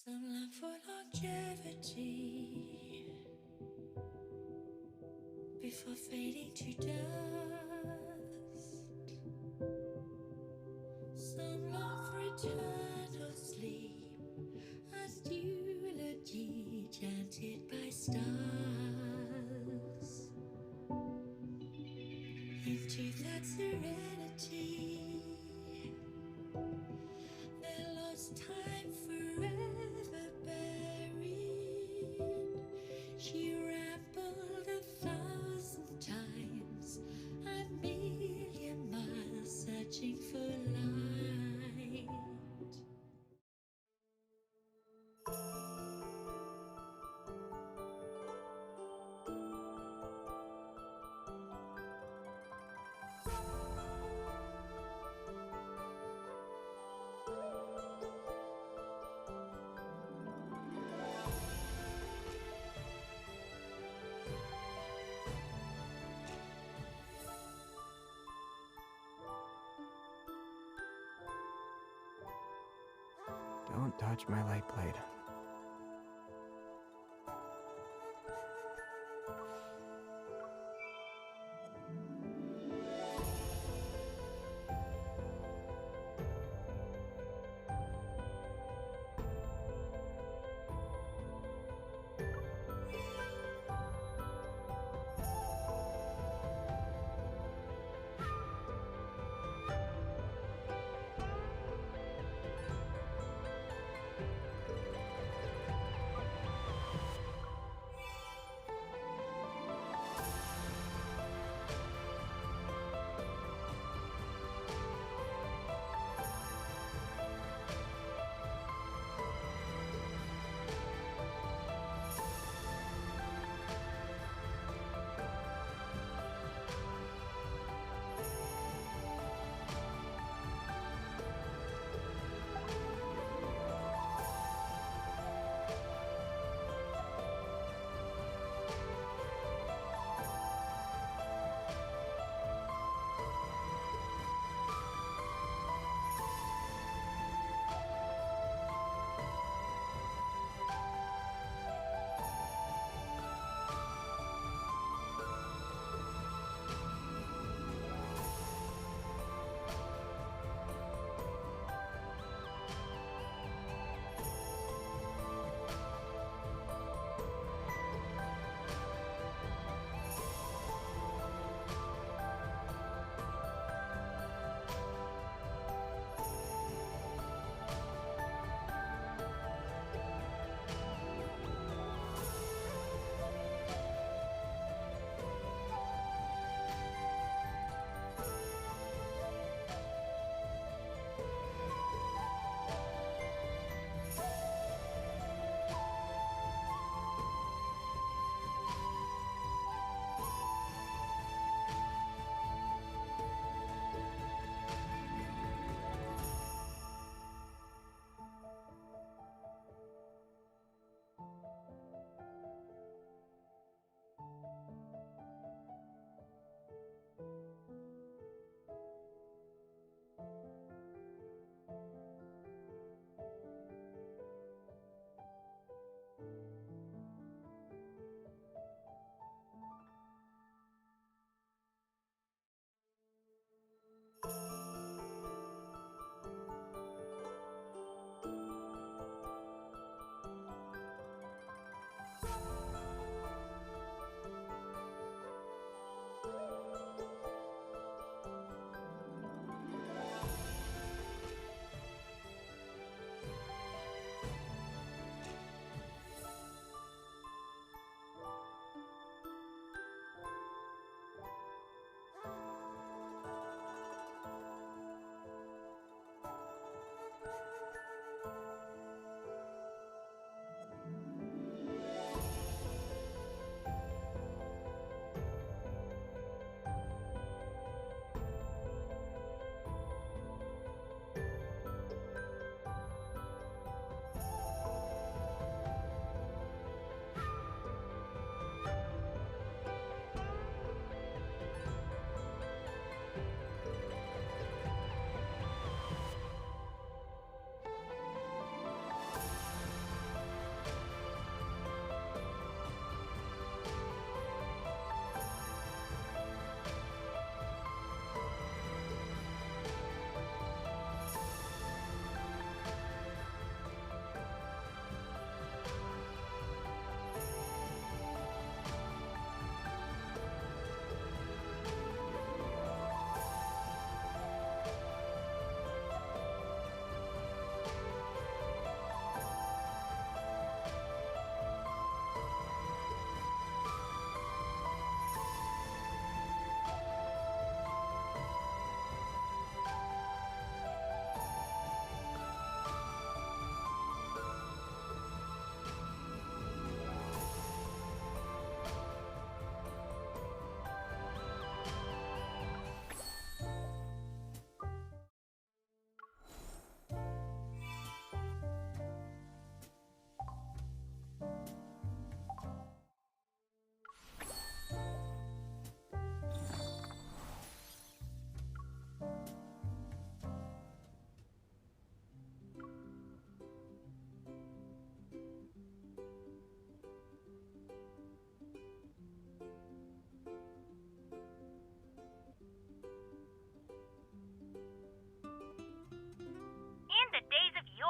Some long for longevity before fading to dust. Some long for eternal sleep, as eulogy chanted by stars. Into that serenity, their lost time forever buried. She rambled 1,000 times, 1,000,000 miles, searching for light. Don't touch my light blade.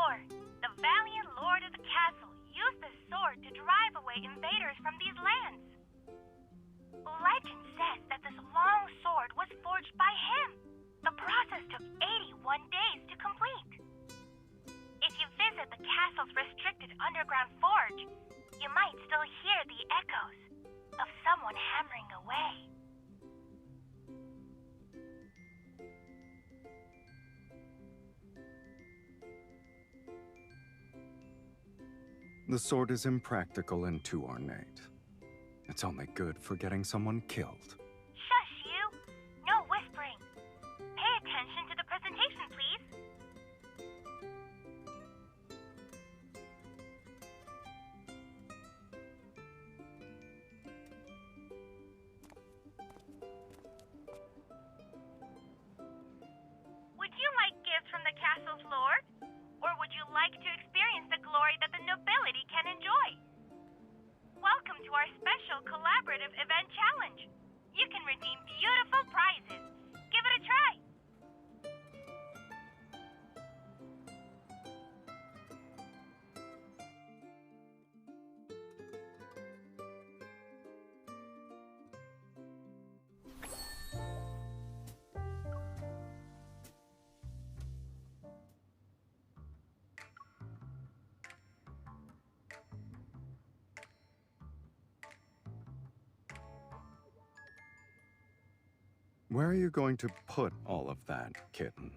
before, the valiant lord of the castle used the sword to drive away invaders from these lands. Legend says that this long sword was forged by him. The process took 81 days to complete. If you visit the castle's restricted underground forge, you might still hear the echoes of someone hammering away. The sword is impractical and too ornate. It's only good for getting someone killed. Shush, you! No whispering. Pay attention to the presentation, please. Would you like gifts from the castle's lord? Or would you like to experience the glory that the nobility can enjoy? Welcome to our special collaborative event challenge. You can redeem beautiful prizes. Give it a try. Where are you going to put all of that, kitten?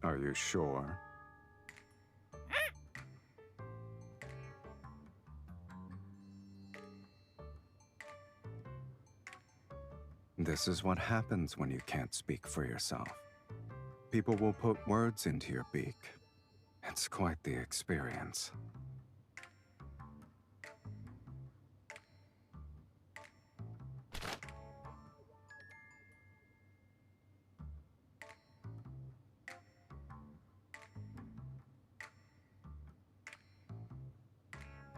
Are you sure? This is what happens when you can't speak for yourself. People will put words into your beak. It's quite the experience.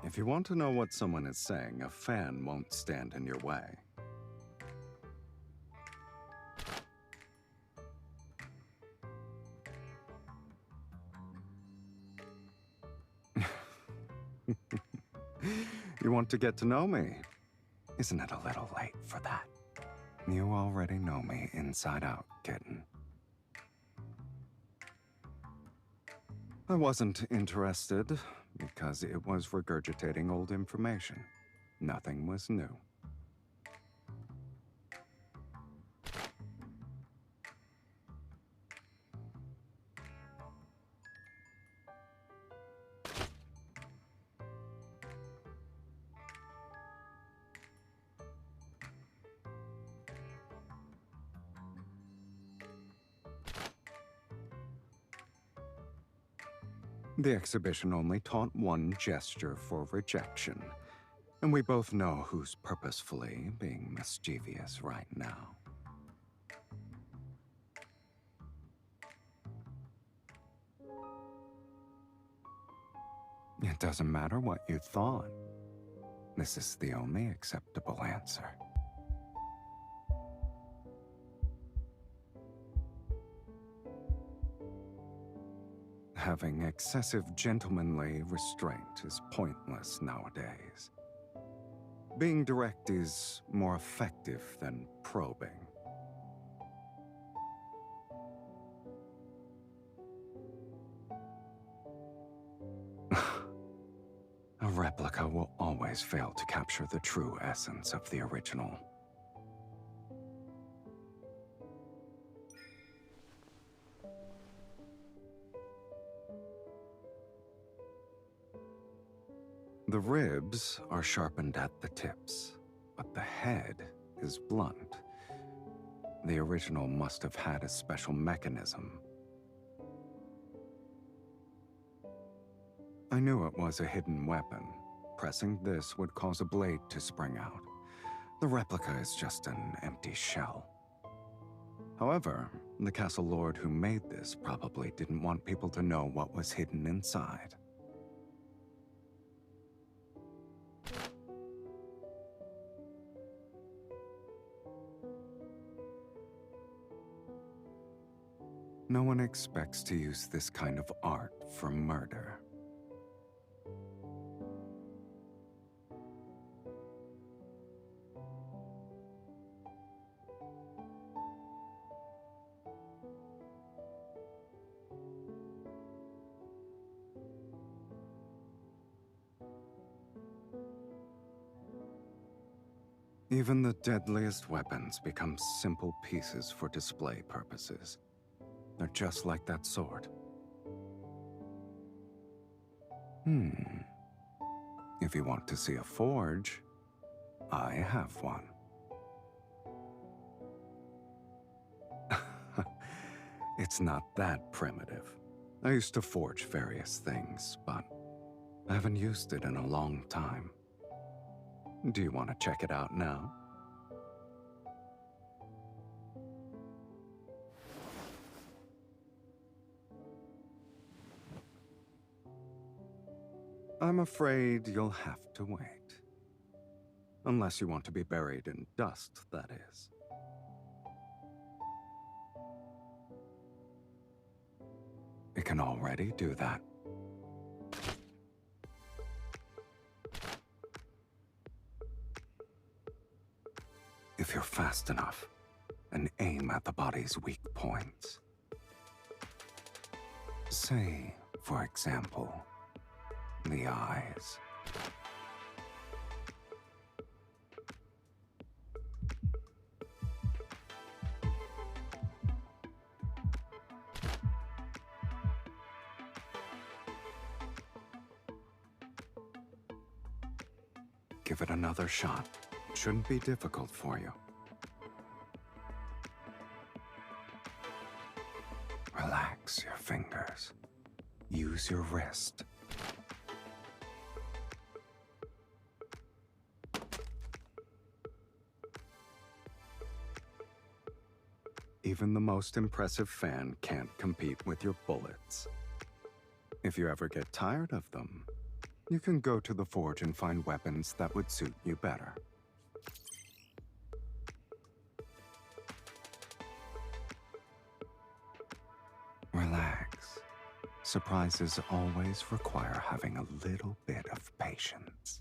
If you want to know what someone is saying, a fan won't stand in your way. You want to get to know me? Isn't it a little late for that? You already know me inside out, kitten. I wasn't interested because it was regurgitating old information. Nothing was new. The exhibition only taught one gesture for rejection, and we both know who's purposefully being mischievous right now. It doesn't matter what you thought. This is the only acceptable answer. Having excessive gentlemanly restraint is pointless nowadays. Being direct is more effective than probing. A replica will always fail to capture the true essence of the original. The ribs are sharpened at the tips, but the head is blunt. The original must have had a special mechanism. I knew it was a hidden weapon. Pressing this would cause a blade to spring out. The replica is just an empty shell. However, the castle lord who made this probably didn't want people to know what was hidden inside. No one expects to use this kind of art for murder. Even the deadliest weapons become simple pieces for display purposes. They're just like that sword. If you want to see a forge, I have one. It's not that primitive. I used to forge various things, but I haven't used it in a long time. Do you want to check it out now? I'm afraid you'll have to wait. Unless you want to be buried in dust, that is. It can already do that. If you're fast enough, and aim at the body's weak points. Say, for example, the eyes. Give it another shot. It shouldn't be difficult for you. Relax your fingers. Use your wrist. Even the most impressive fan can't compete with your bullets. If you ever get tired of them, you can go to the forge and find weapons that would suit you better. Relax. Surprises always require having a little bit of patience.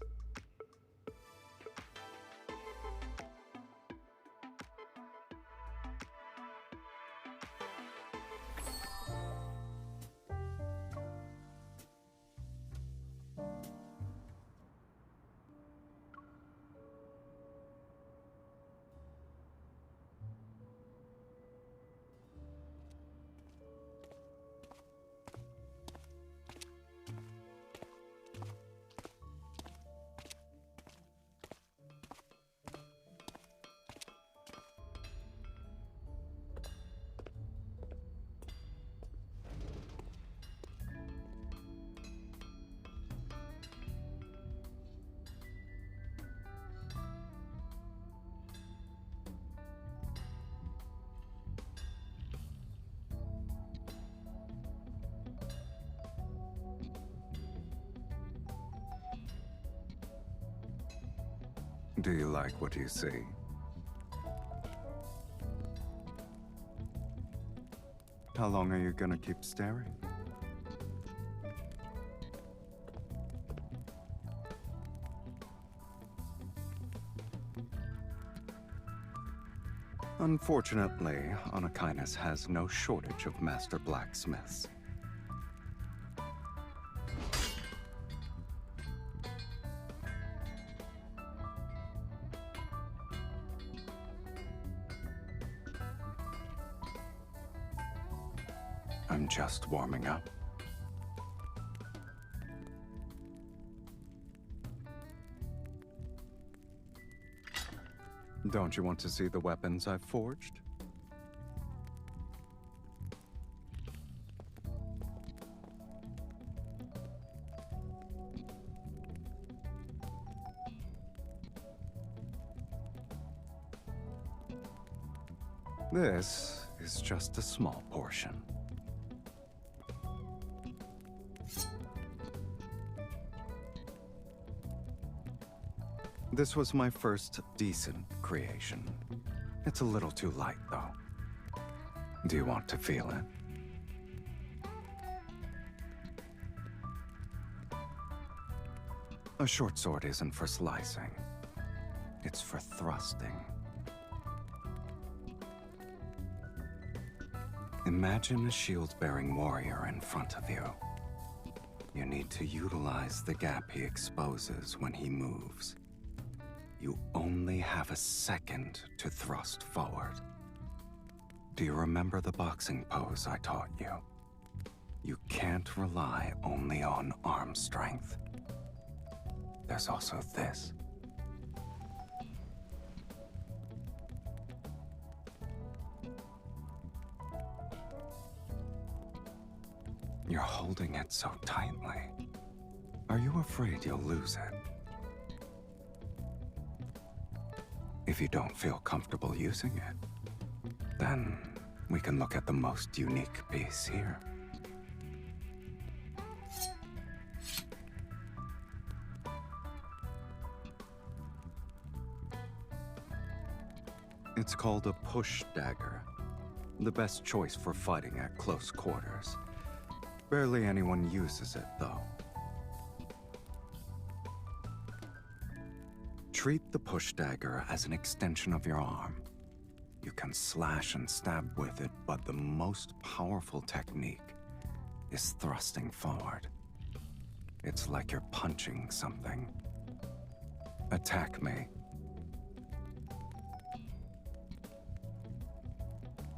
Do you like what you see? How long are you gonna keep staring? Unfortunately, Anakinus has no shortage of master blacksmiths. I'm just warming up. Don't you want to see the weapons I've forged? This is just a small portion. This was my first decent creation. It's a little too light, though. Do you want to feel it? A short sword isn't for slicing. It's for thrusting. Imagine a shield-bearing warrior in front of you. You need to utilize the gap he exposes when he moves. You only have a second to thrust forward. Do you remember the boxing pose I taught you? You can't rely only on arm strength. There's also this. You're holding it so tightly. Are you afraid you'll lose it? If you don't feel comfortable using it, then we can look at the most unique piece here. It's called a push dagger. The best choice for fighting at close quarters. Barely anyone uses it, though. Treat the push dagger as an extension of your arm. You can slash and stab with it, but the most powerful technique is thrusting forward. It's like you're punching something. Attack me.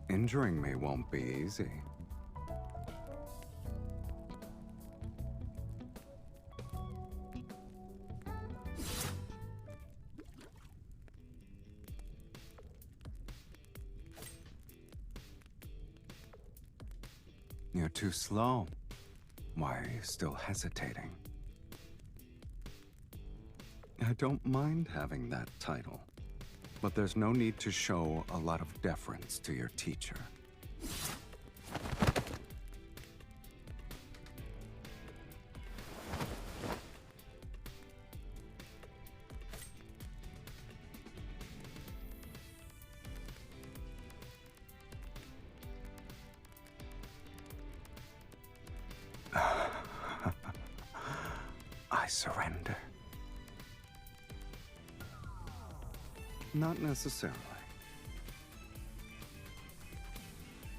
Injuring me won't be easy. You're too slow. Why are you still hesitating? I don't mind having that title, but there's no need to show a lot of deference to your teacher. I surrender. Not necessarily.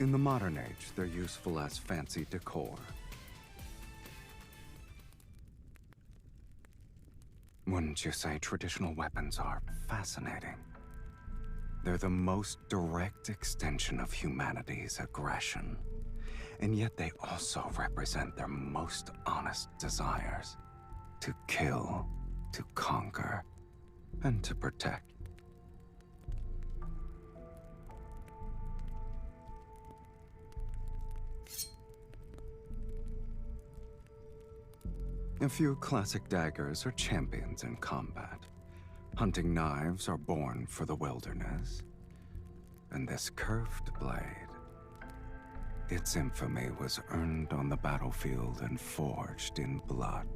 In the modern age, they're useful as fancy decor. Wouldn't you say traditional weapons are fascinating? They're the most direct extension of humanity's aggression. And yet they also represent their most honest desires. To kill, to conquer, and to protect. A few classic daggers are champions in combat. Hunting knives are born for the wilderness. And this curved blade, its infamy was earned on the battlefield and forged in blood.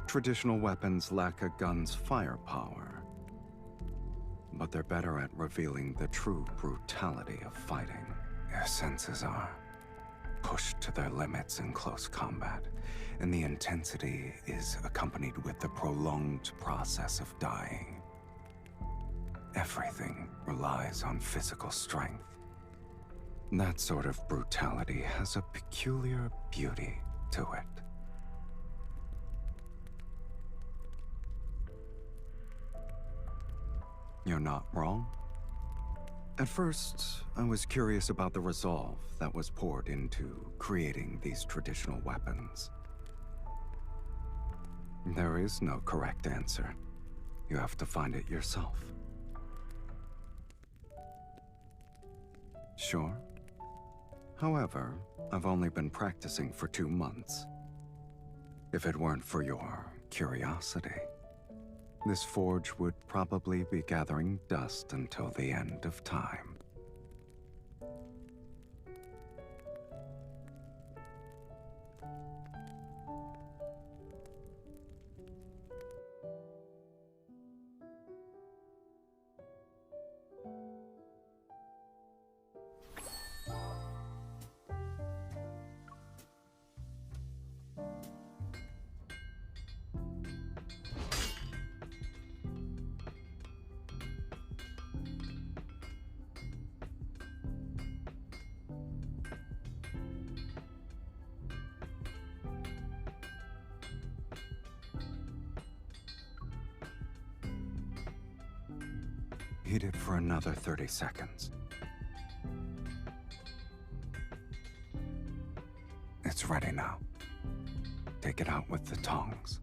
Traditional weapons lack a gun's firepower, but they're better at revealing the true brutality of fighting. Their senses are pushed to their limits in close combat, and the intensity is accompanied with the prolonged process of dying. Everything relies on physical strength. That sort of brutality has a peculiar beauty to it. You're not wrong. At first, I was curious about the resolve that was poured into creating these traditional weapons. There is no correct answer. You have to find it yourself. Sure. However, I've only been practicing for 2 months. If it weren't for your curiosity, this forge would probably be gathering dust until the end of time. Heat it for another 30 seconds. It's ready now. Take it out with the tongs.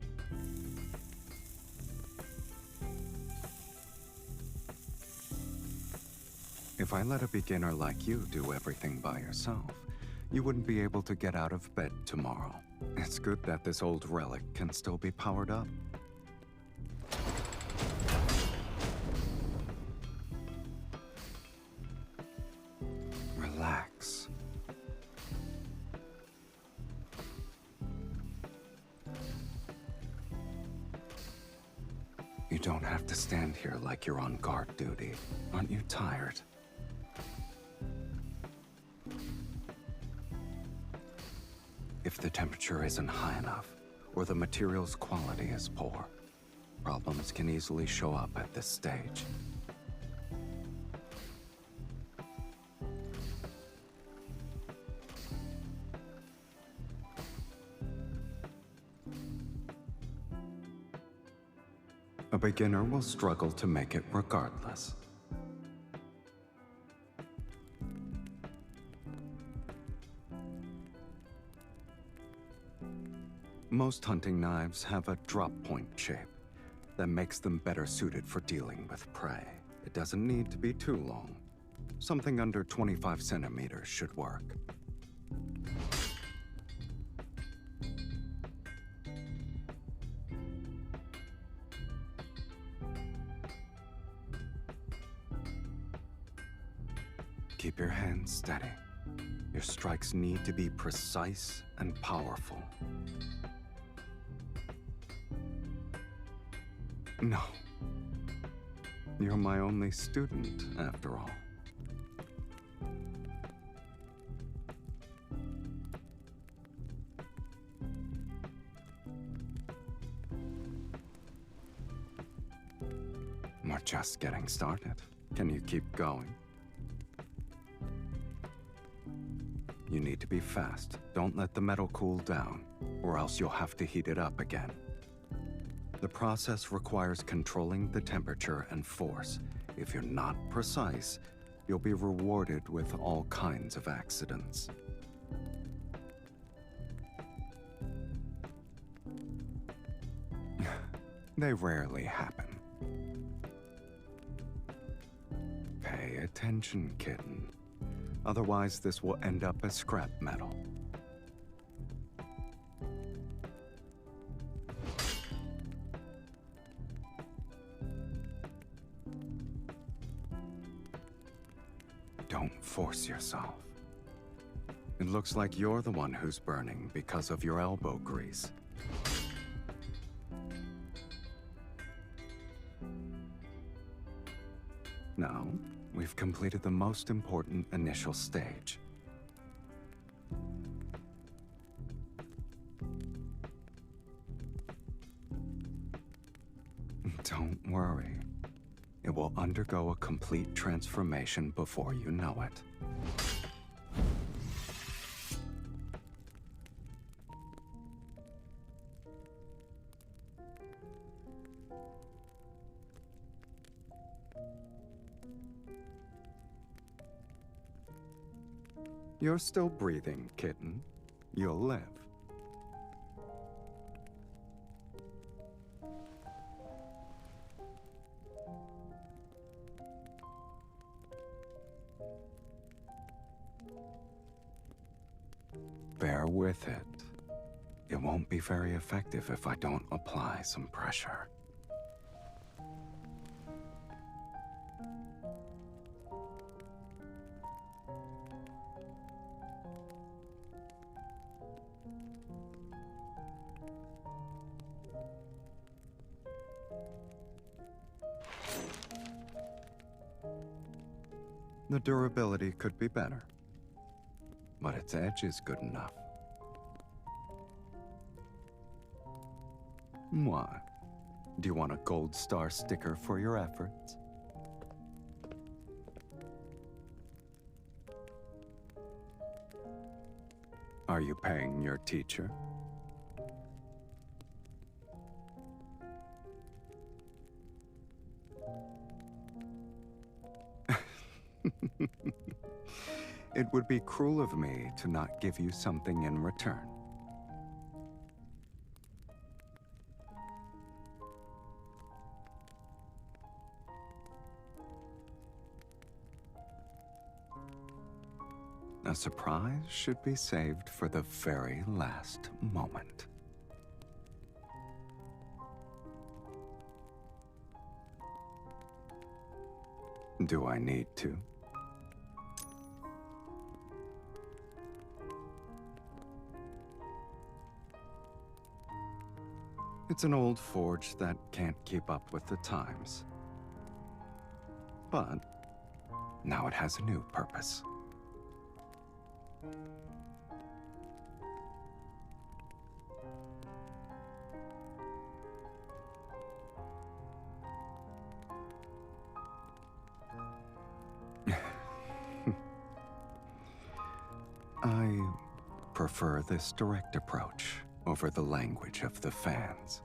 If I let a beginner like you do everything by yourself, you wouldn't be able to get out of bed tomorrow. It's good that this old relic can still be powered up. Relax. You don't have to stand here like you're on guard duty. Aren't you tired? If the temperature isn't high enough, or the material's quality is poor, problems can easily show up at this stage. A beginner will struggle to make it regardless. Most hunting knives have a drop point shape that makes them better suited for dealing with prey. It doesn't need to be too long. Something under 25 centimeters should work. Keep your hands steady. Your strikes need to be precise and powerful. No. You're my only student, after all. We're just getting started. Can you keep going? You need to be fast. Don't let the metal cool down, or else you'll have to heat it up again. The process requires controlling the temperature and force. If you're not precise, you'll be rewarded with all kinds of accidents. They rarely happen. Pay attention, kitten. Otherwise, this will end up as scrap metal. Don't force yourself. It looks like you're the one who's burning because of your elbow grease. Now, we've completed the most important initial stage. Don't worry. It will undergo a complete transformation before you know it. You're still breathing, kitten. You'll live. Bear with it. It won't be very effective if I don't apply some pressure. The durability could be better, but its edge is good enough. What? Do you want a gold star sticker for your efforts? Are you paying your teacher? it would be cruel of me to not give you something in return. A surprise should be saved for the very last moment. Do I need to? It's an old forge that can't keep up with the times. But now it has a new purpose. I prefer this direct approach over the language of the fans.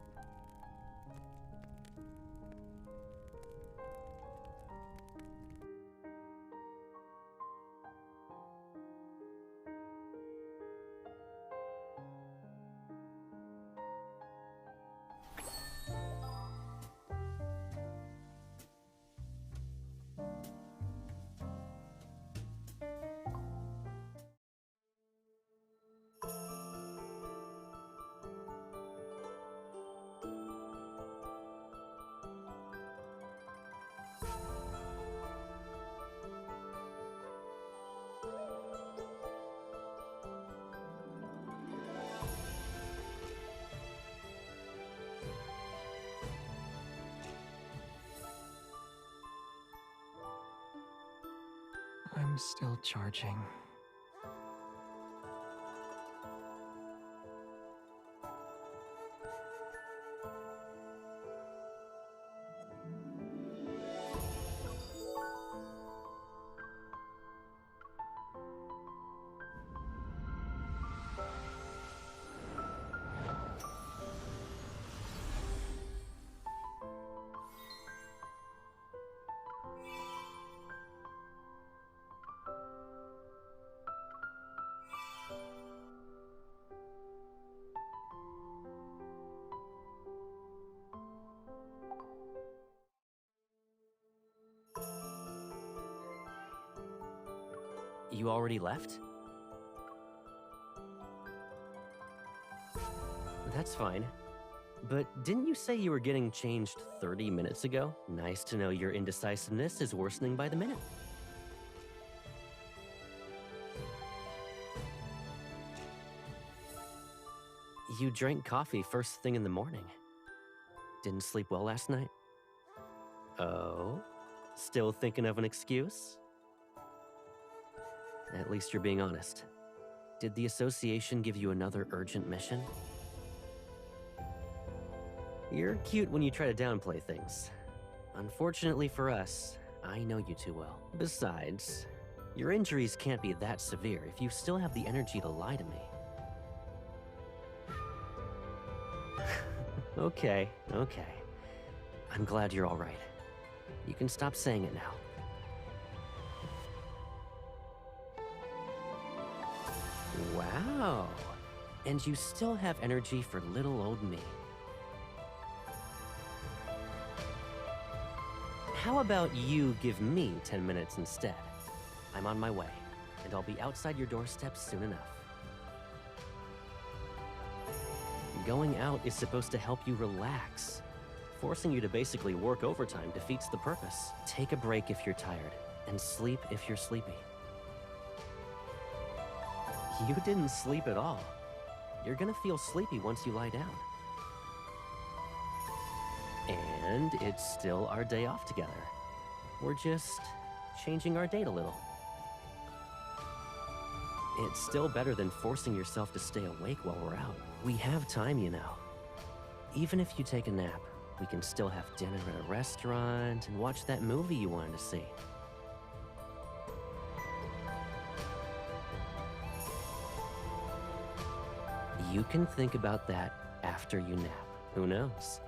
I'm still charging. You already left? That's fine. But didn't you say you were getting changed 30 minutes ago? Nice to know your indecisiveness is worsening by the minute. You drank coffee first thing in the morning. Didn't sleep well last night? Oh? Still thinking of an excuse? At least you're being honest. Did the association give you another urgent mission? You're cute when you try to downplay things. Unfortunately for us, I know you too well. Besides, your injuries can't be that severe if you still have the energy to lie to me. Okay. I'm glad you're all right. You can stop saying it now. Wow. And you still have energy for little old me. How about you give me 10 minutes instead? I'm on my way, and I'll be outside your doorstep soon enough. Going out is supposed to help you relax. Forcing you to basically work overtime defeats the purpose. Take a break if you're tired, and sleep if you're sleepy. You didn't sleep at all. You're gonna feel sleepy once you lie down. And it's still our day off together. We're just changing our date a little. It's still better than forcing yourself to stay awake while we're out. We have time, you know. Even if you take a nap, we can still have dinner at a restaurant and watch that movie you wanted to see. You can think about that after you nap. Who knows?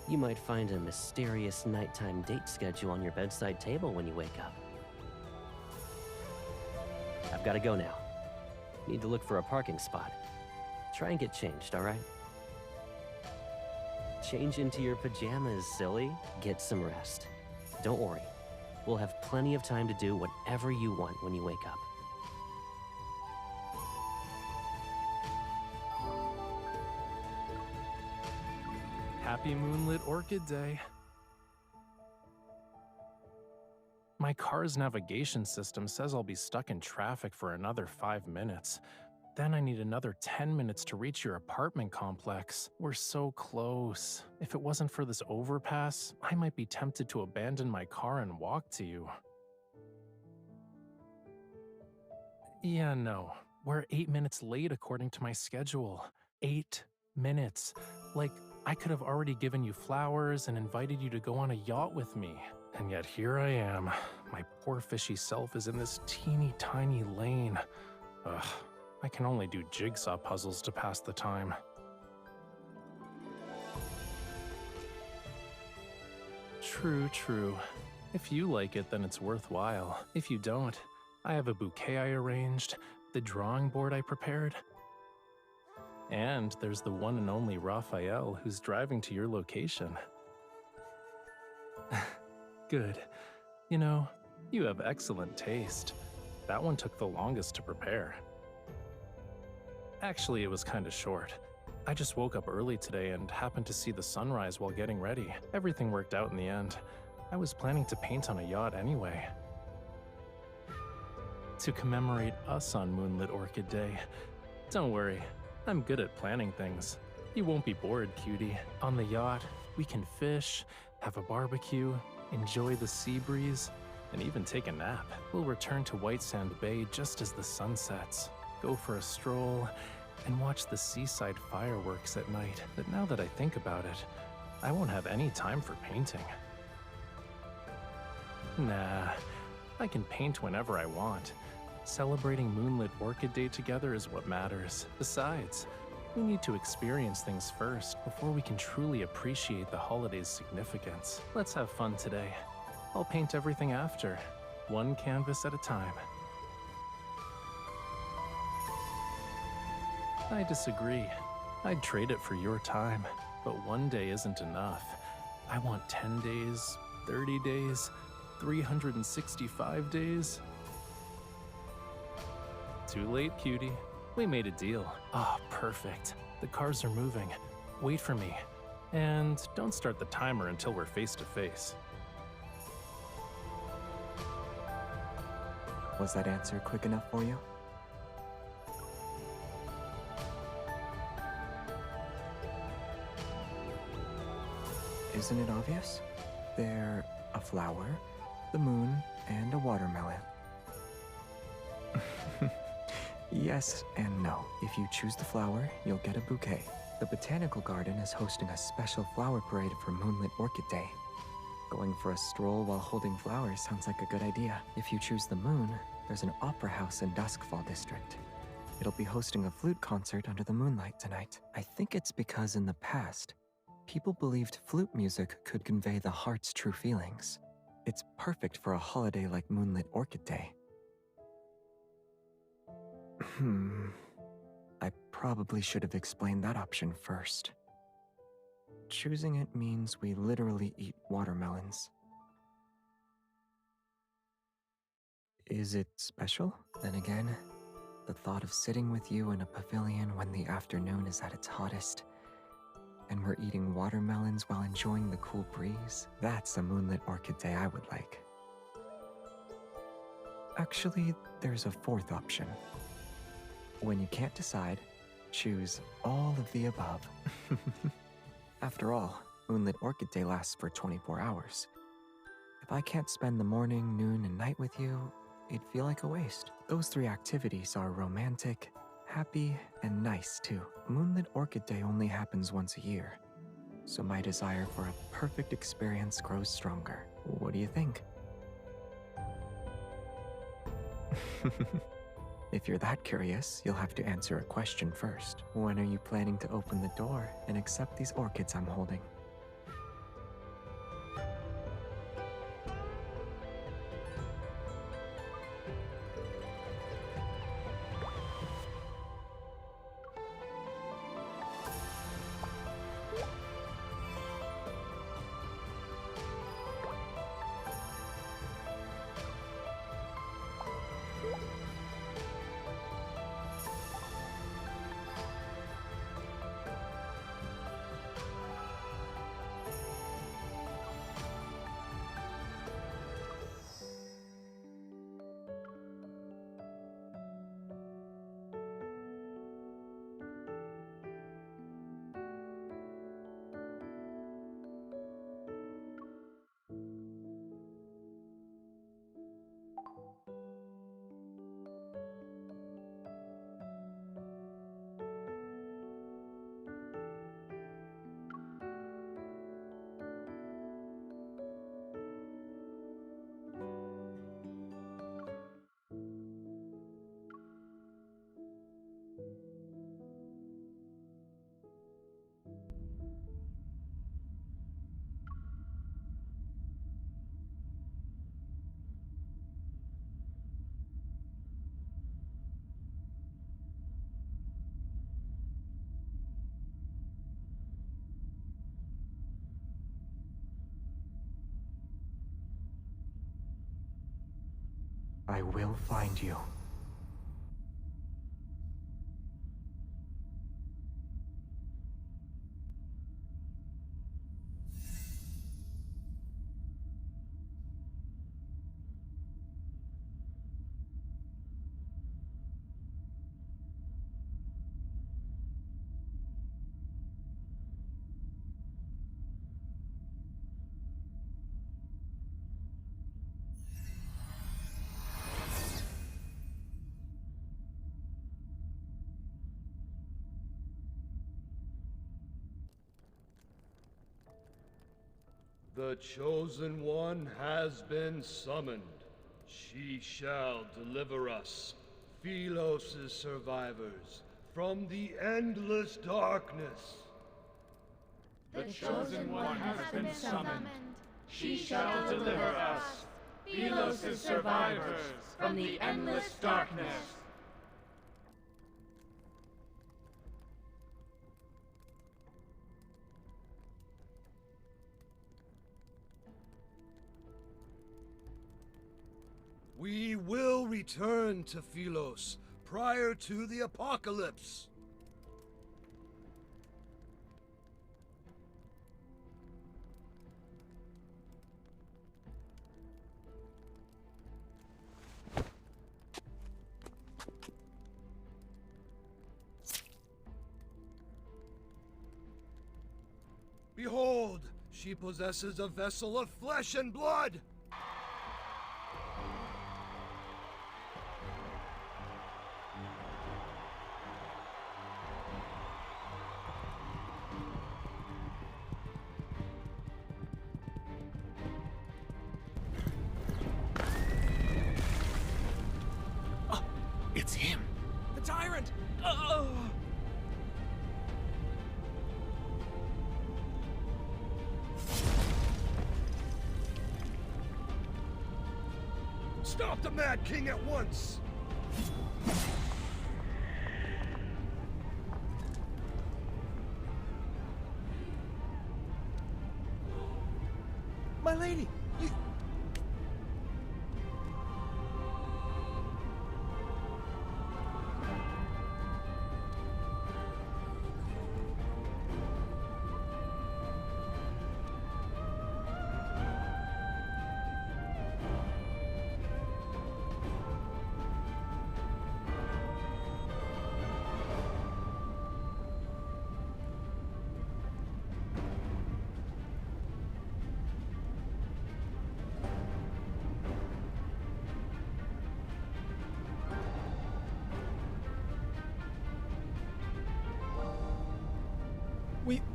You might find a mysterious nighttime date schedule on your bedside table when you wake up. I've got to go now. Need to look for a parking spot. Try and get changed, all right? Change into your pajamas, silly. Get some rest. Don't worry. We'll have plenty of time to do whatever you want when you wake up. Happy Moonlit Orchid Day. My car's navigation system says I'll be stuck in traffic for another 5 minutes. Then I need another 10 minutes to reach your apartment complex. We're so close. If it wasn't for this overpass, I might be tempted to abandon my car and walk to you. Yeah, no. We're 8 minutes late according to my schedule. 8 minutes. Like, I could have already given you flowers and invited you to go on a yacht with me. And yet here I am. My poor fishy self is in this teeny tiny lane. Ugh, I can only do jigsaw puzzles to pass the time. True. If you like it, then it's worthwhile. If you don't, I have a bouquet I arranged, the drawing board I prepared. And there's the one and only Raphael who's driving to your location. Good. You know, you have excellent taste. That one took the longest to prepare. Actually, it was kinda short. I just woke up early today and happened to see the sunrise while getting ready. Everything worked out in the end. I was planning to paint on a yacht anyway. To commemorate us on Moonlit Orchid Day. Don't worry, I'm good at planning things. You won't be bored, cutie. On the yacht, we can fish, have a barbecue, enjoy the sea breeze, and even take a nap. We'll return to White Sand Bay just as the sun sets, go for a stroll, and watch the seaside fireworks at night. But now that I think about it, I won't have any time for painting. Nah, I can paint whenever I want. Celebrating Moonlit Orchid Day together is what matters. Besides, we need to experience things first before we can truly appreciate the holiday's significance. Let's have fun today. I'll paint everything after, one canvas at a time. I disagree. I'd trade it for your time, but one day isn't enough. I want 10 days, 30 days, 365 days. Too late, cutie. We made a deal. Ah, perfect. The cars are moving. Wait for me. And don't start the timer until we're face to face. Was that answer quick enough for you? Isn't it obvious? They're a flower, the moon, and a watermelon. Yes and no. If you choose the flower, you'll get a bouquet. The Botanical Garden is hosting a special flower parade for Moonlit Orchid Day. Going for a stroll while holding flowers sounds like a good idea. If you choose the moon, there's an opera house in Duskfall District. It'll be hosting a flute concert under the moonlight tonight. I think it's because in the past, people believed flute music could convey the heart's true feelings. It's perfect for a holiday like Moonlit Orchid Day. I probably should have explained that option first. Choosing it means we literally eat watermelons. Is it special? Then again, the thought of sitting with you in a pavilion when the afternoon is at its hottest, and we're eating watermelons while enjoying the cool breeze, that's a Moonlit Orchid Day I would like. Actually, there's a fourth option. When you can't decide, choose all of the above. After all, Moonlit Orchid Day lasts for 24 hours. If I can't spend the morning, noon, and night with you, it'd feel like a waste. Those three activities are romantic, happy, and nice too. Moonlit Orchid Day only happens once a year, so my desire for a perfect experience grows stronger. What do you think? If you're that curious, you'll have to answer a question first. When are you planning to open the door and accept these orchids I'm holding? I will find you. The Chosen One has been summoned. She shall deliver us, Philos' survivors, from the endless darkness. The Chosen One has been summoned. She shall deliver us, Philos' survivors, from the endless darkness. We will return to Philos prior to the apocalypse. Behold, she possesses a vessel of flesh and blood! It's him. The tyrant! Stop the Mad King at once! My lady, you...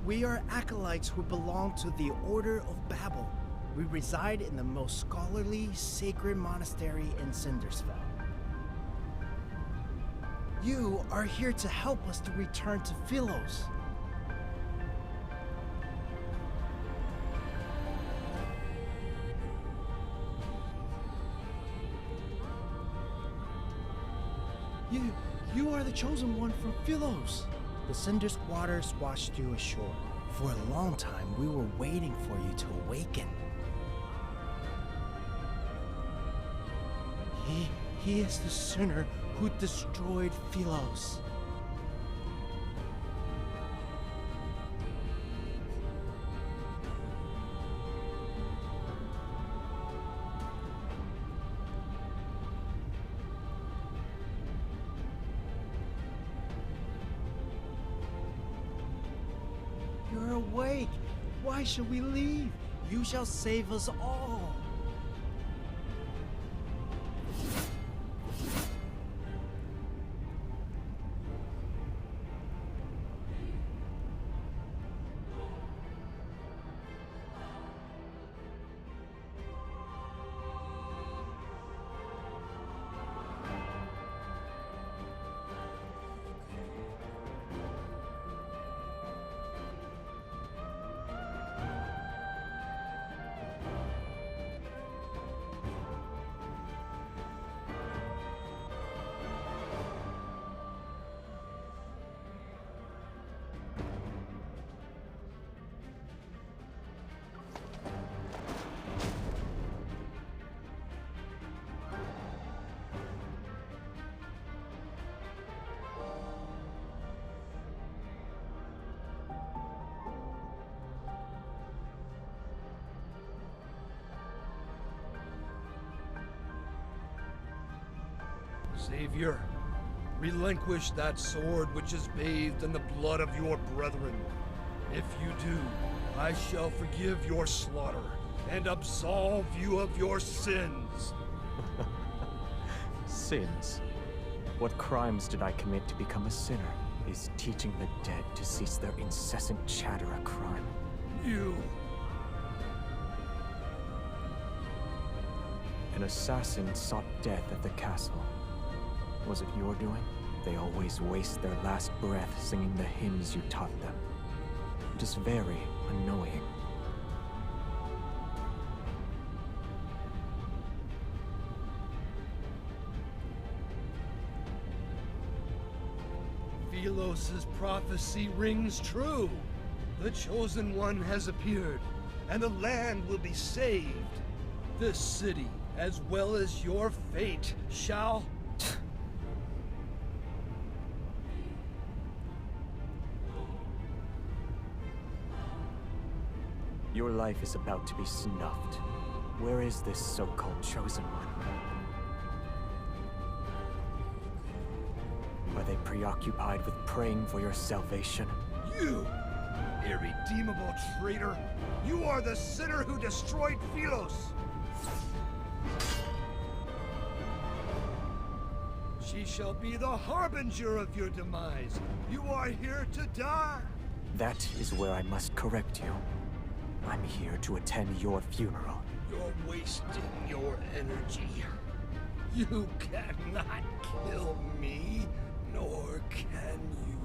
We are acolytes who belong to the Order of Babel. We reside in the most scholarly, sacred monastery in Cindersfell. You are here to help us to return to Philos. You are the Chosen One from Philos. The Cinder's waters washed you ashore. For a long time, we were waiting for you to awaken. He is the sinner who destroyed Philos. You're awake. Why should we leave? You shall save us all. Savior, relinquish that sword which is bathed in the blood of your brethren. If you do, I shall forgive your slaughter and absolve you of your sins. Sins? What crimes did I commit to become a sinner? Is teaching the dead to cease their incessant chatter a crime? You... An assassin sought death at the castle. Was it your doing? They always waste their last breath singing the hymns you taught them. It is very annoying. Philos' prophecy rings true. The Chosen One has appeared, and the land will be saved. This city, as well as your fate, shall... Your life is about to be snuffed. Where is this so-called Chosen One? Are they preoccupied with praying for your salvation? You, irredeemable traitor! You are the sinner who destroyed Philos! She shall be the harbinger of your demise. You are here to die! That is where I must correct you. I'm here to attend your funeral. You're wasting your energy. You cannot kill me, nor can you.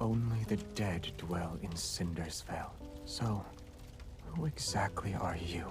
Only the dead dwell in Cindersvale. So, who exactly are you?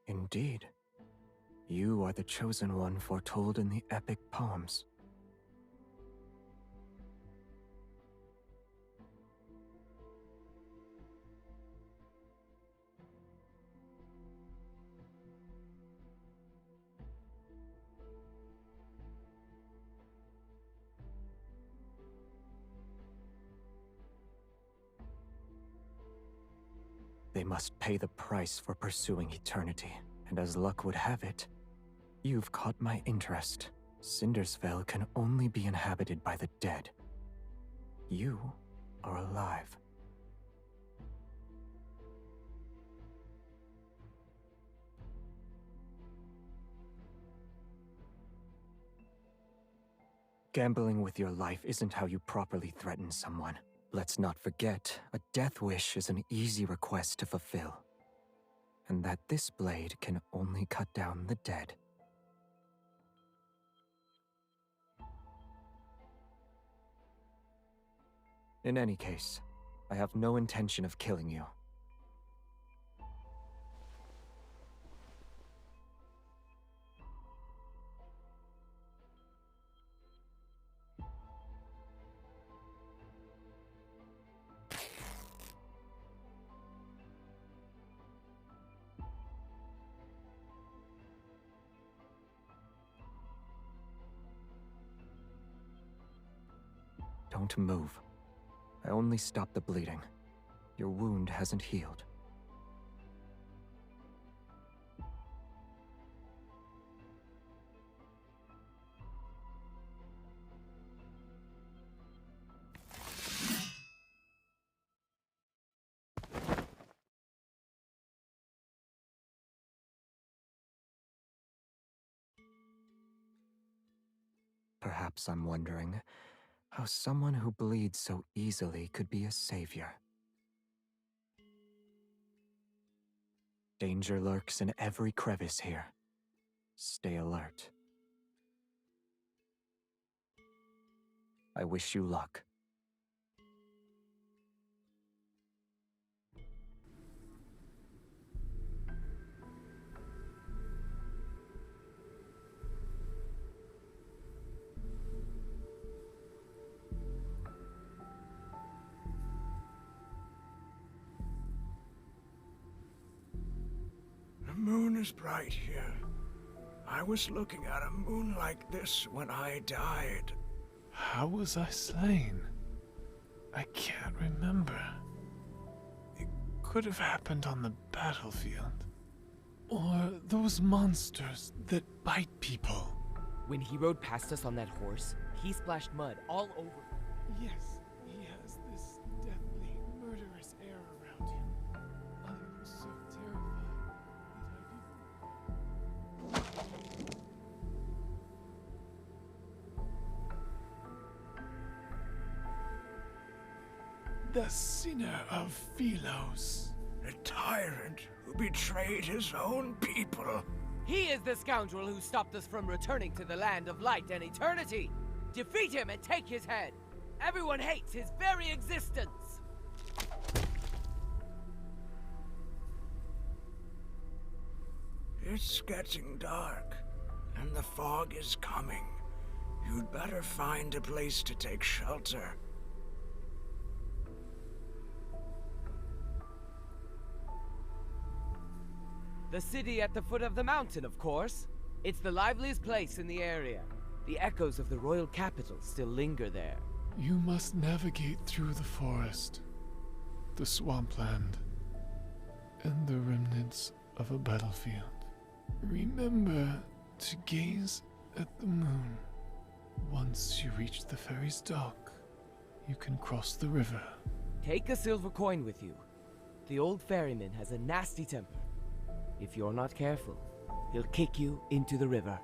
Indeed. You are the Chosen One foretold in the epic poems. They must pay the price for pursuing eternity, and as luck would have it, you've caught my interest. Cindersvale can only be inhabited by the dead. You are alive. Gambling with your life isn't how you properly threaten someone. Let's not forget, a death wish is an easy request to fulfill. and that this blade can only cut down the dead. In any case, I have no intention of killing you. Don't move. I only stopped the bleeding. Your wound hasn't healed. Perhaps I'm wondering how someone who bleeds so easily could be a savior. Danger lurks in every crevice here. Stay alert. I wish you luck. The moon is bright here. I was looking at a moon like this when I died. How was I slain? I can't remember. It could have happened on the battlefield. Or those monsters that bite people. When he rode past us on that horse, he splashed mud all over. Yes, he has this deathly, murderous air around him. I was so terrified that I didn't... The sinner of Philos. A tyrant who betrayed his own people. He is the scoundrel who stopped us from returning to the land of light and eternity. Defeat him and take his head. Everyone hates his very existence. It's getting dark, and the fog is coming. You'd better find a place to take shelter. The city at the foot of the mountain, of course. It's the liveliest place in the area. The echoes of the royal capital still linger there. You must navigate through the forest, the swampland, and the remnants of a battlefield. Remember to gaze at the moon. Once you reach the ferry's dock, you can cross the river. Take a silver coin with you. The old ferryman has a nasty temper. If you're not careful, he'll kick you into the river.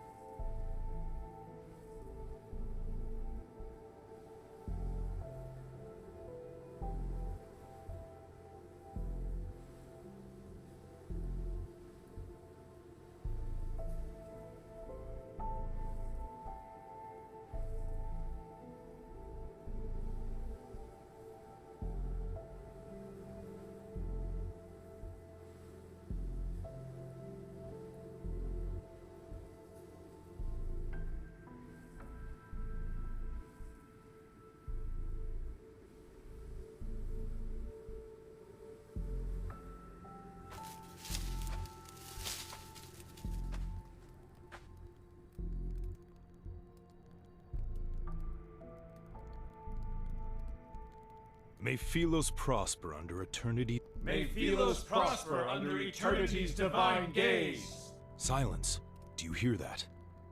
May Philos prosper under eternity. May Philos prosper under eternity's divine gaze. Silence. Do you hear that?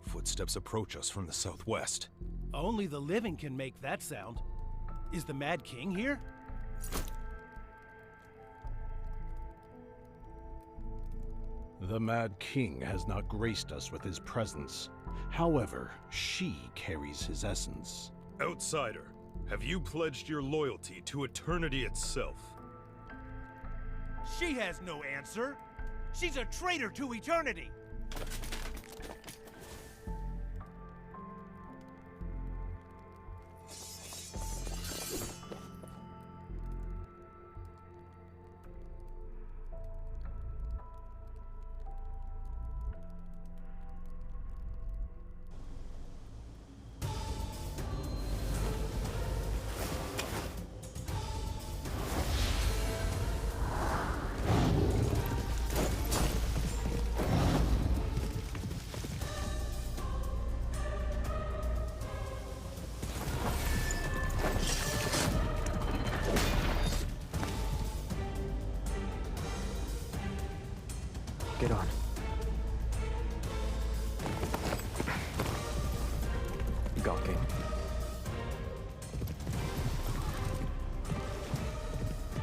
Footsteps approach us from the southwest. Only the living can make that sound. Is the Mad King here? The Mad King has not graced us with his presence. However, she carries his essence. Outsider, have you pledged your loyalty to eternity itself? She has no answer. She's a traitor to eternity! Get on. Gawking.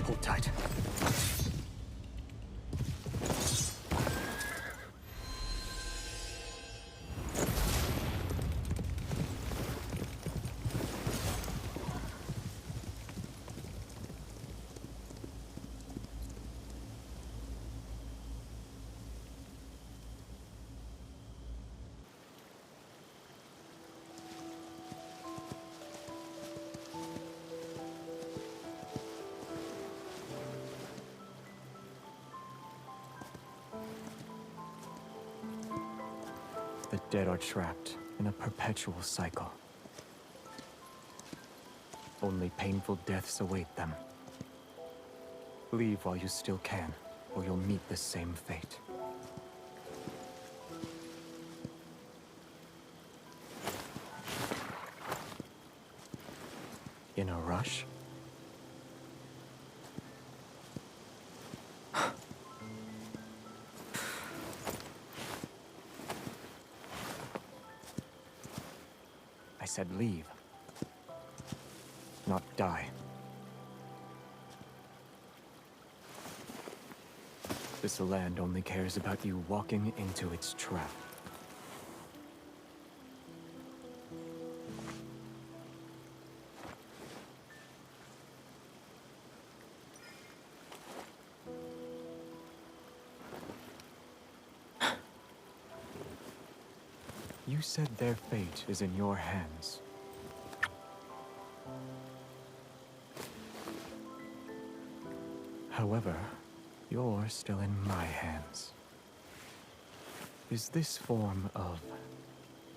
Hold tight. The dead are trapped in a perpetual cycle. Only painful deaths await them. Leave while you still can, or you'll meet the same fate. In a rush? I said leave, not die. This land only cares about you walking into its trap. You said their fate is in your hands. However, you're still in my hands. Is this form of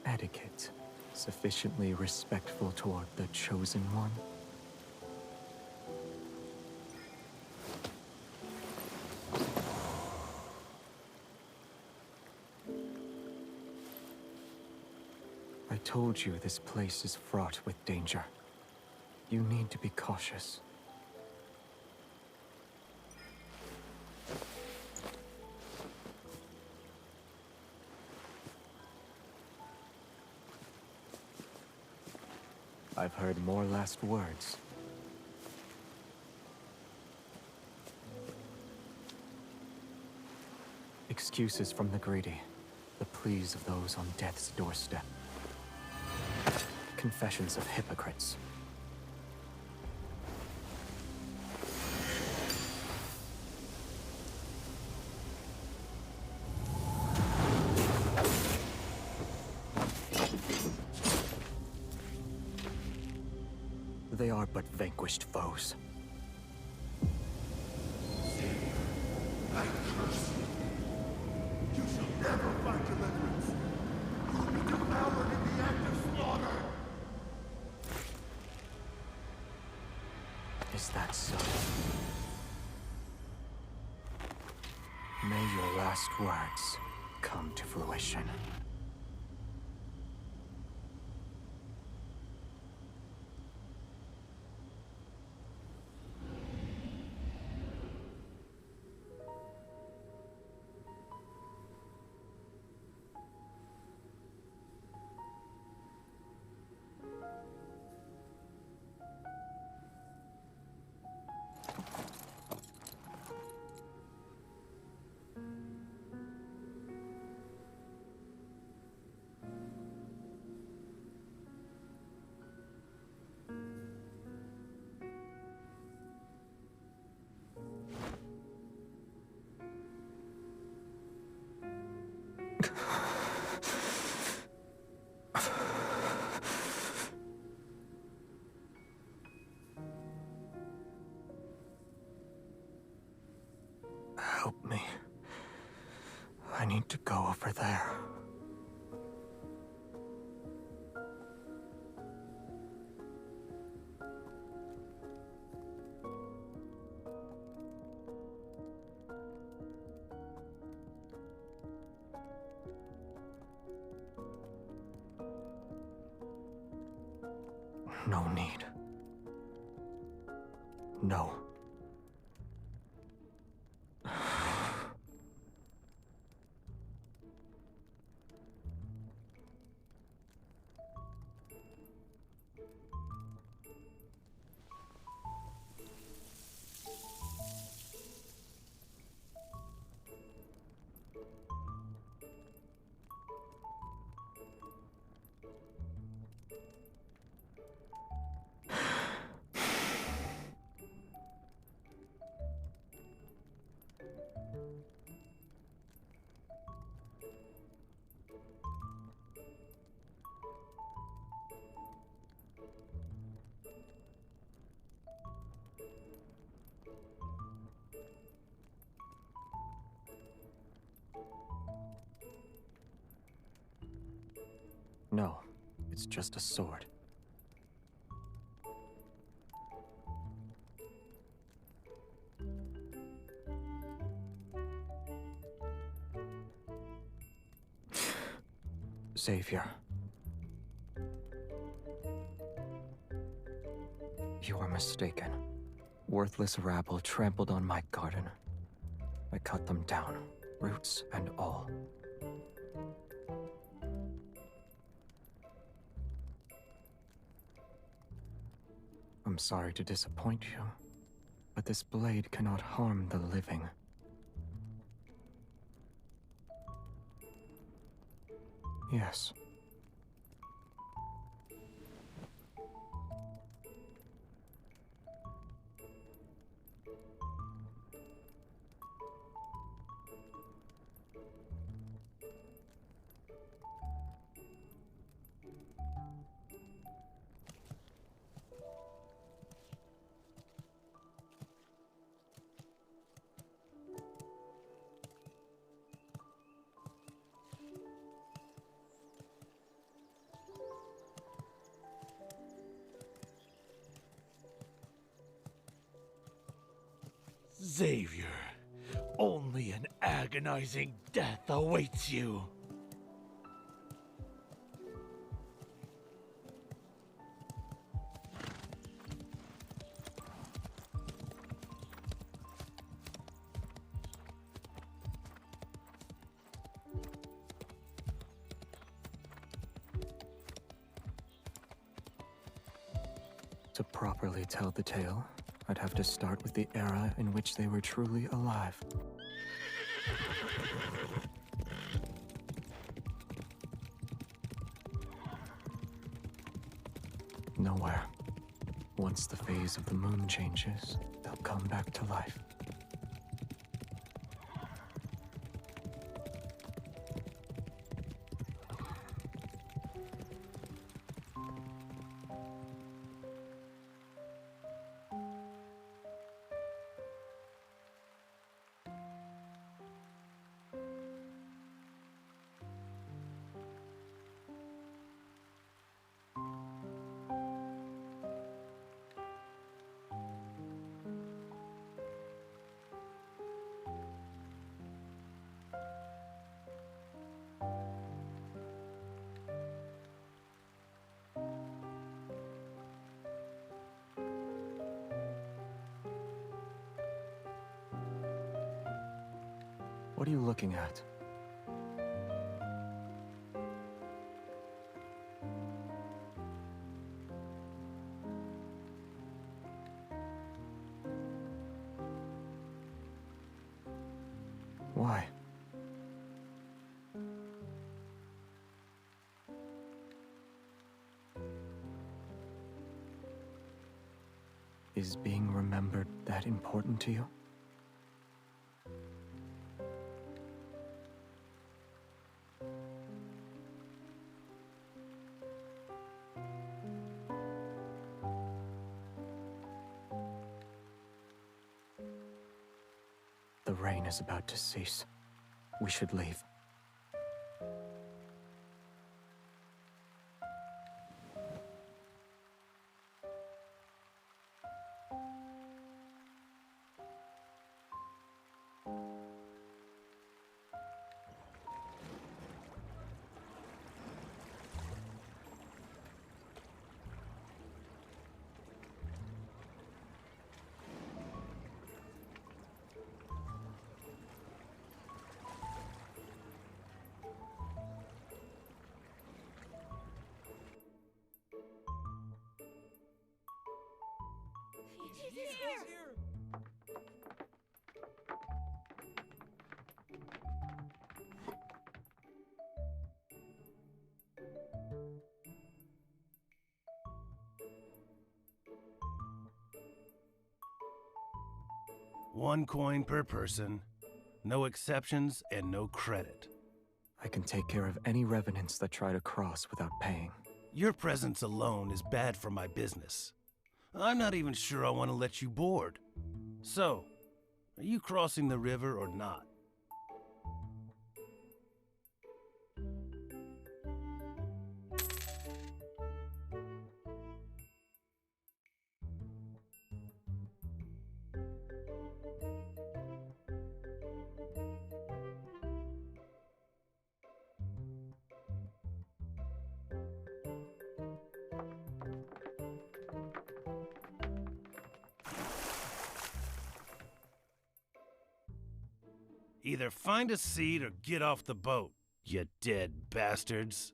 etiquette sufficiently respectful toward the Chosen One? I told you this place is fraught with danger. You need to be cautious. I've heard more last words. Excuses from the greedy, the pleas of those on death's doorstep. Confessions of hypocrites. They are but vanquished foes. I curse you. You shall never find deliverance. You will be devoured in the act of slaughter. Is that so? May your last words come to fruition. need to go over there. No need. No. No, it's just a sword. Savior. You are mistaken. Worthless rabble trampled on my garden. I cut them down, roots and all. I'm sorry to disappoint you, but this blade cannot harm the living. Yes. Xavier, only an agonizing death awaits you. To properly tell the tale, I'd have to start with the era in which they were truly alive. Nowhere. Once the phase of the moon changes, they'll come back to life. What are you looking at? Why? Is being remembered that important to you? The rain is about to cease. We should leave. 1 coin per person. No exceptions and no credit. I can take care of any revenants that try to cross without paying. Your presence alone is bad for my business. I'm not even sure I want to let you board. So, are you crossing the river or not? Either find a seat or get off the boat, you dead bastards.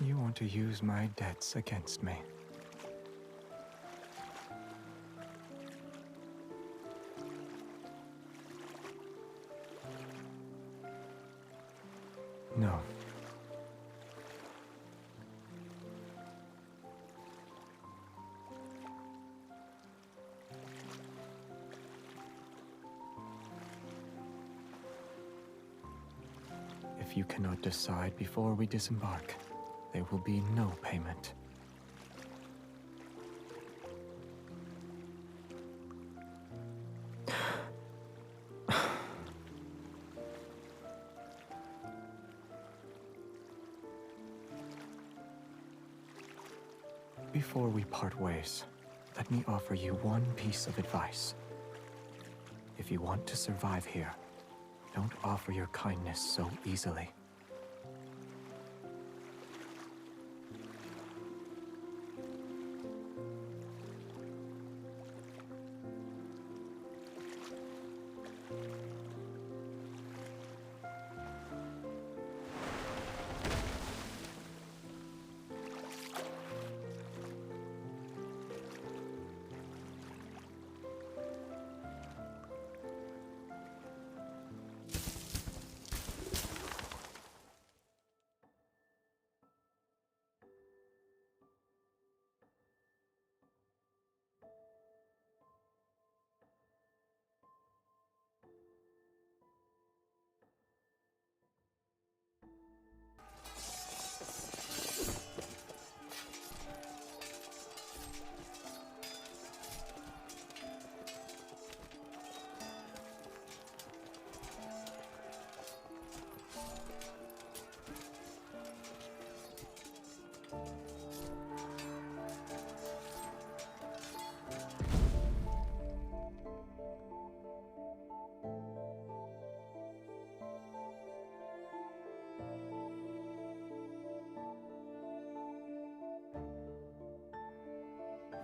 You want to use my debts against me. No. If you cannot decide before we disembark, there will be no payment. Before we part ways, let me offer you one piece of advice. If you want to survive here, don't offer your kindness so easily.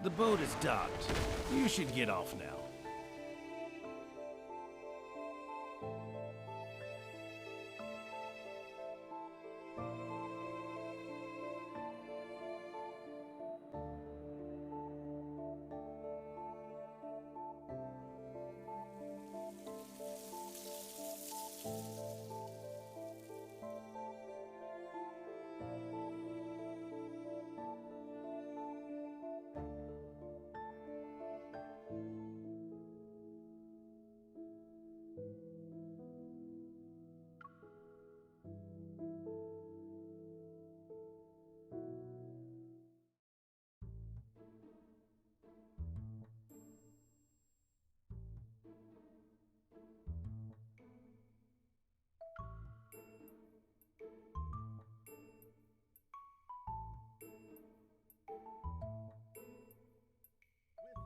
The boat is docked. You should get off now.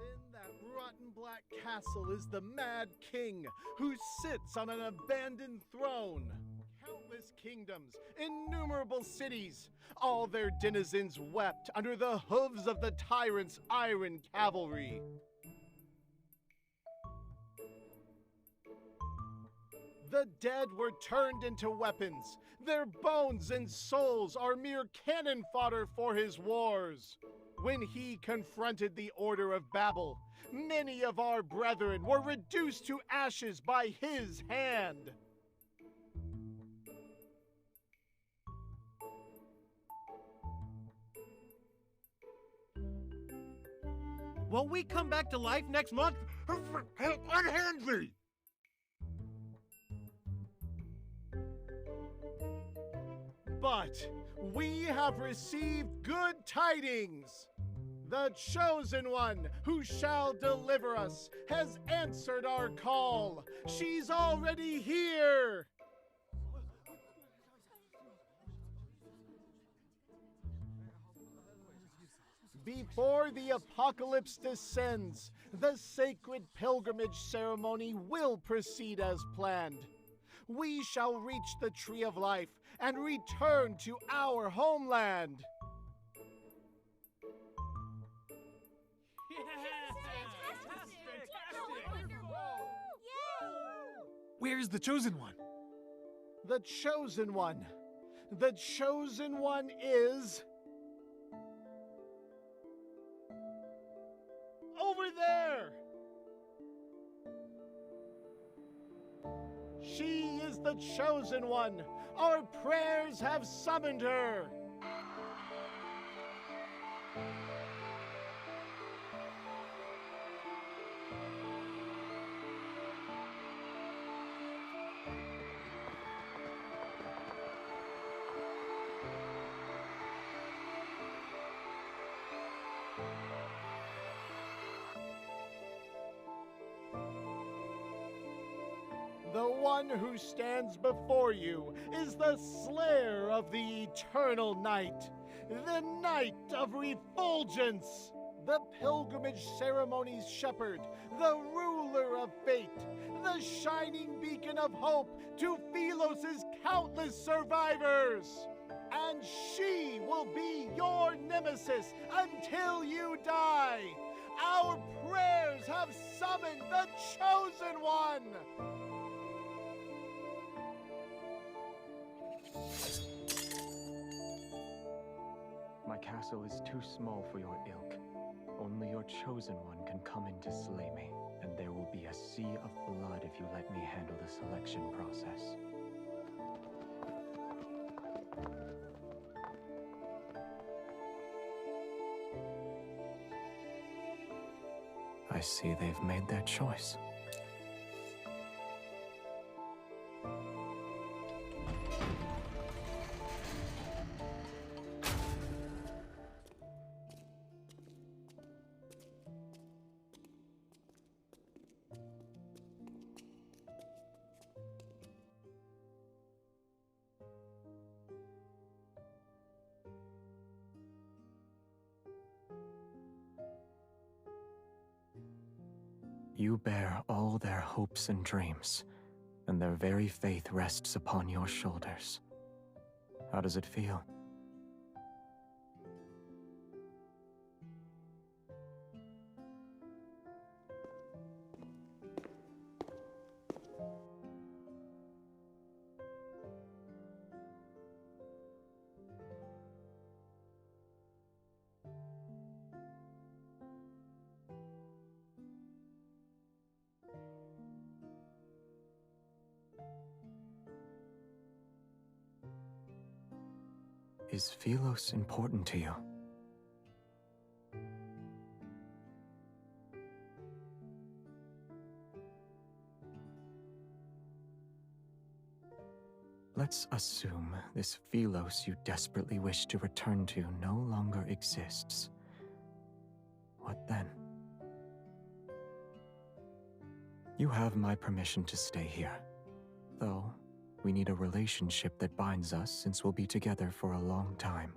Within that rotten black castle is the Mad King, who sits on an abandoned throne. Countless kingdoms, innumerable cities, all their denizens wept under the hooves of the tyrant's iron cavalry. The dead were turned into weapons. Their bones and souls are mere cannon fodder for his wars. When he confronted the Order of Babel, many of our brethren were reduced to ashes by his hand. Will we come back to life next month? Unhand me! But we have received good tidings. The Chosen One, who shall deliver us, has answered our call. She's already here. Before the apocalypse descends, the sacred pilgrimage ceremony will proceed as planned. We shall reach the Tree of Life and return to our homeland. Where's the Chosen One? The Chosen One. The Chosen One is... over there! She is the Chosen One. Our prayers have summoned her. The one who stands before you is the slayer of the eternal night, the night of refulgence, the pilgrimage ceremony's shepherd, the ruler of fate, the shining beacon of hope to Philos' countless survivors. And she will be your nemesis until you die. Our prayers have summoned the Chosen One. My castle is too small for your ilk. Only your Chosen One can come in to slay me, and there will be a sea of blood if you let me handle the selection process. I see they've made their choice. You bear all their hopes and dreams, and their very faith rests upon your shoulders. How does it feel? Is Philos important to you? Let's assume this Philos you desperately wish to return to no longer exists. What then? You have my permission to stay here, though we need a relationship that binds us since we'll be together for a long time.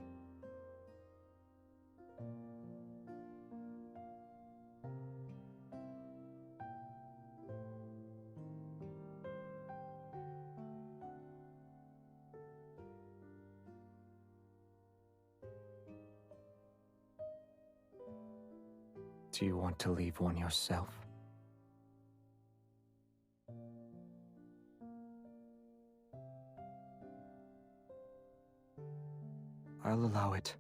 Do you want to leave one yourself? I'll allow it.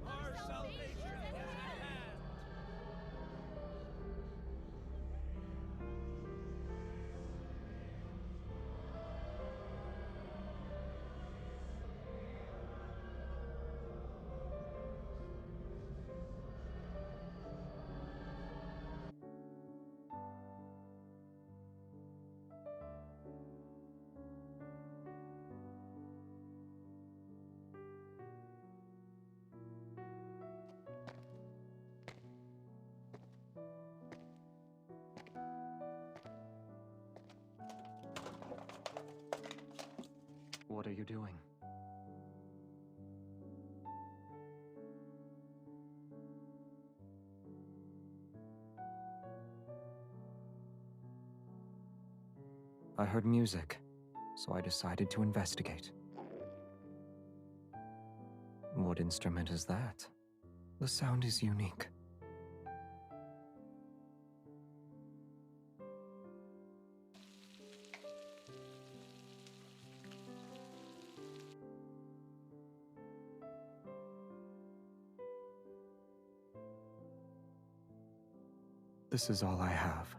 Our salvation is at hand. What are you doing? I heard music, so I decided to investigate. What instrument is that? The sound is unique. This is all I have.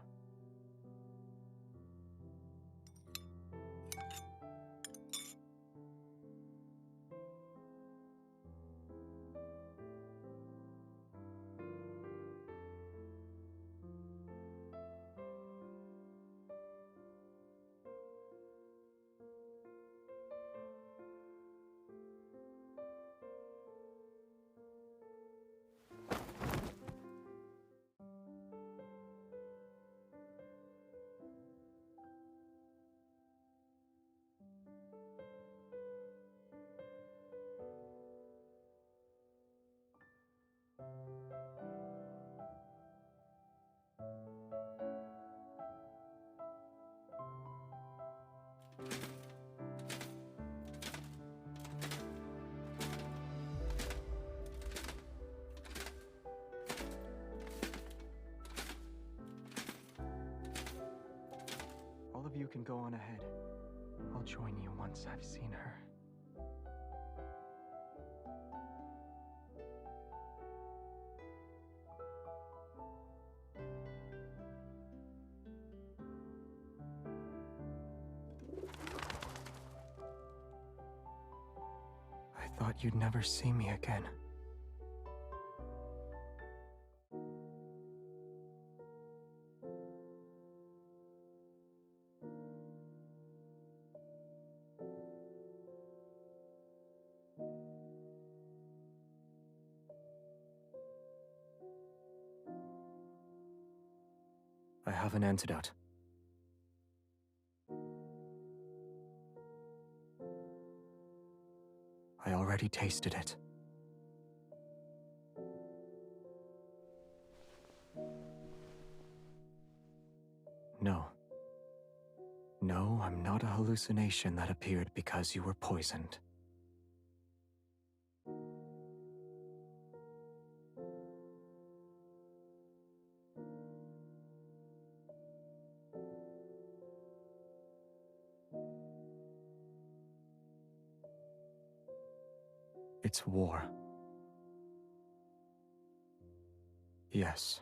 All of you can go on ahead. I'll join you once I've seen her. I thought you'd never see me again. I have an antidote. I already tasted it. No. No, I'm not a hallucination that appeared because you were poisoned. It's war. Yes.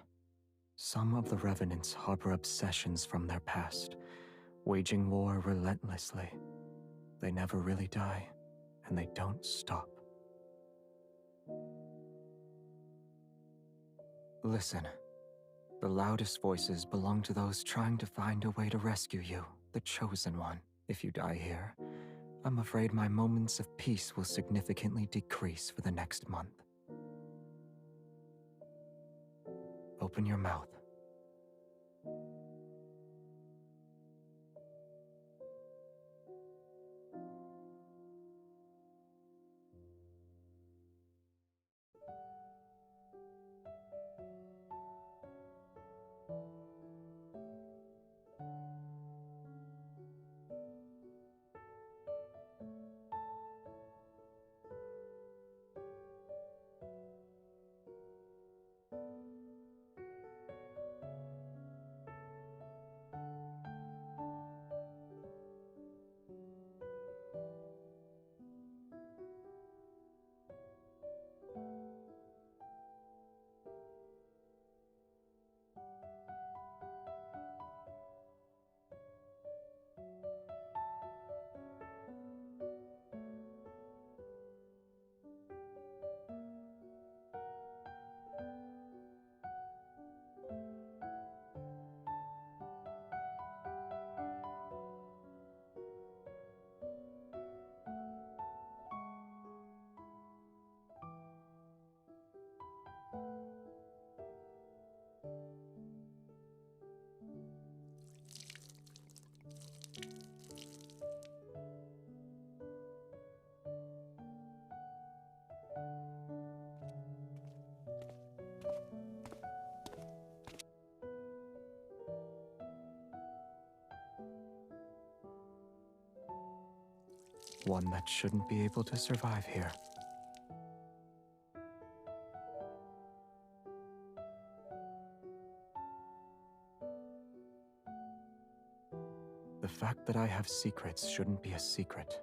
Some of the Revenants harbor obsessions from their past, waging war relentlessly. They never really die, and they don't stop. Listen. The loudest voices belong to those trying to find a way to rescue you, the Chosen One. If you die here, I'm afraid my moments of peace will significantly decrease for the next month. Open your mouth. One that shouldn't be able to survive here. The fact that I have secrets shouldn't be a secret.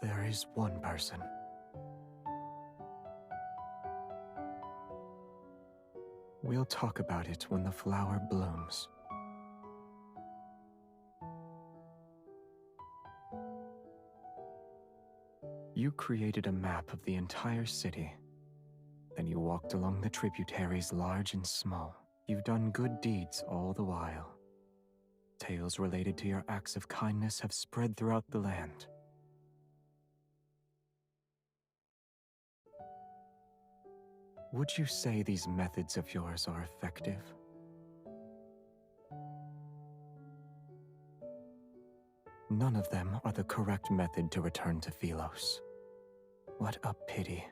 There is one person. We'll talk about it when the flower blooms. You created a map of the entire city. Then you walked along the tributaries large and small. You've done good deeds all the while. Tales related to your acts of kindness have spread throughout the land. Would you say these methods of yours are effective? None of them are the correct method to return to Philos. What a pity.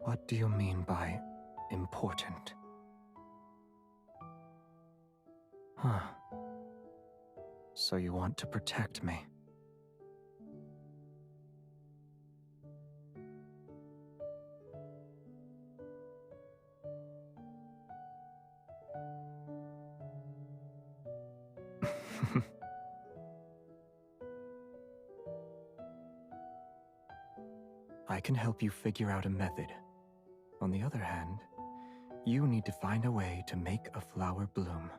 What do you mean by important? Huh. So you want to protect me? I can help you figure out a method. On the other hand, you need to find a way to make a flower bloom.